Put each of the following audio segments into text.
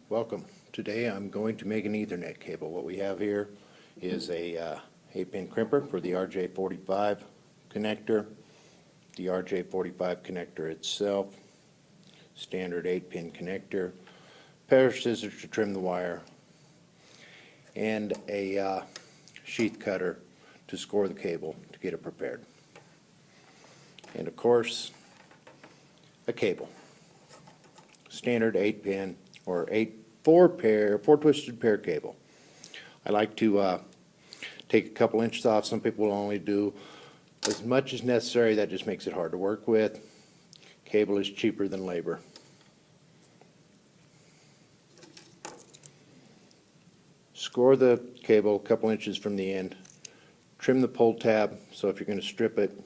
Welcome. Today I'm going to make an Ethernet cable. What we have here is a 8-pin crimper for the RJ45 connector, the RJ45 connector itself, standard 8-pin connector, pair of scissors to trim the wire, and a sheath cutter to score the cable to get it prepared. And of course, a cable. Standard 8-pin or 4 twisted pair cable. I like to take a couple inches off. Some people will only do as much as necessary. That just makes it hard to work with. Cable is cheaper than labor. Score the cable a couple inches from the end. Trim the pull tab, so if you're going to strip it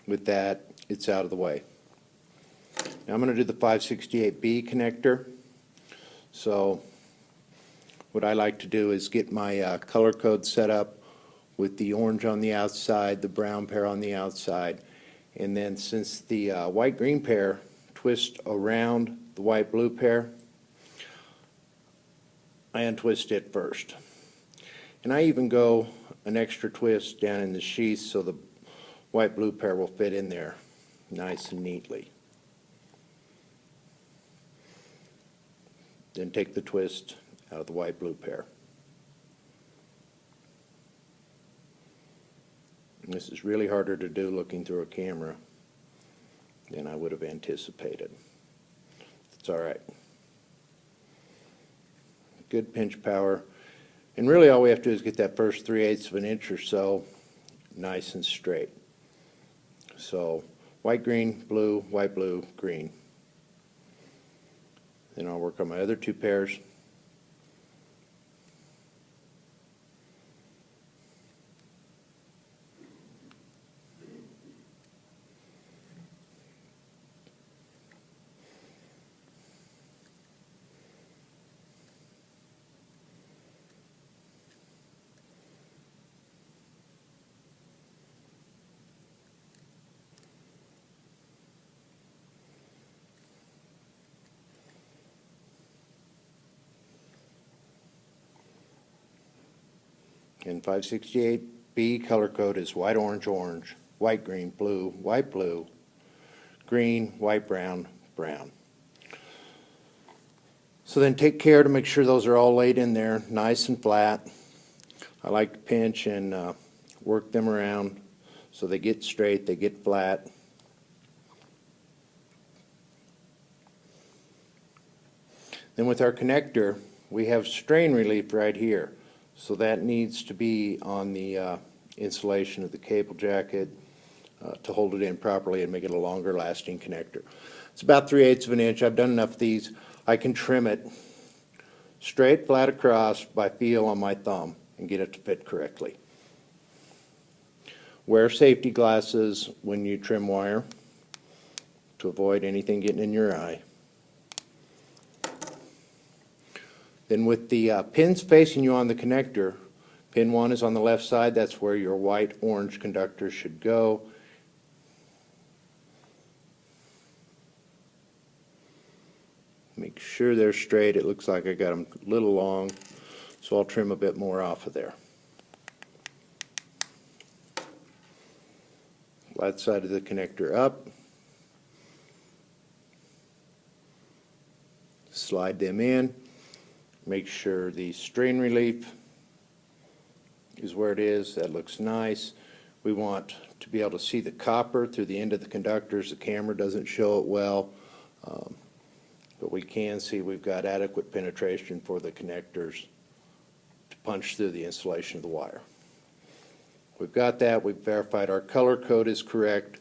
with that, it's out of the way. Now I'm going to do the 568B connector. So what I like to do is get my color code set up with the orange on the outside, the brown pair on the outside, and then since the white-green pair twist around the white-blue pair, I untwist it first. And I even go an extra twist down in the sheath so the white-blue pair will fit in there nice and neatly. Then take the twist out of the white-blue pair. And this is really harder to do looking through a camera than I would have anticipated. It's all right. Good pinch power. And really all we have to do is get that first 3/8 of an inch or so nice and straight. So white, green, blue, white, blue, green. Then I'll work on my other 2 pairs. And 568B color code is white, orange, orange, white, green, blue, white, blue, green, white, brown, brown. So then take care to make sure those are all laid in there nice and flat. I like to pinch and work them around so they get straight, they get flat. Then with our connector, we have strain relief right here. So that needs to be on the insulation of the cable jacket to hold it in properly and make it a longer lasting connector. It's about 3/8 of an inch. I've done enough of these. I can trim it straight flat across by feel on my thumb and get it to fit correctly. Wear safety glasses when you trim wire to avoid anything getting in your eye. Then with the pins facing you on the connector, pin 1 is on the left side. That's where your white-orange conductor should go. Make sure they're straight. It looks like I got them a little long, so I'll trim a bit more off of there. Flat side of the connector up. Slide them in. Make sure the strain relief is where it is. That looks nice. We want to be able to see the copper through the end of the conductors. The camera doesn't show it well, but we can see we've got adequate penetration for the connectors to punch through the insulation of the wire. We've got that. We've verified our color code is correct.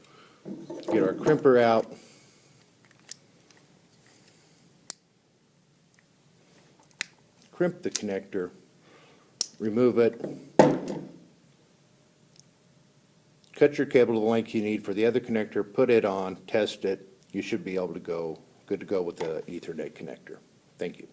Get our crimper out. Crimp the connector, remove it, cut your cable to the length you need for the other connector, put it on, test it. You should be able to go, good to go with the Ethernet connector. Thank you.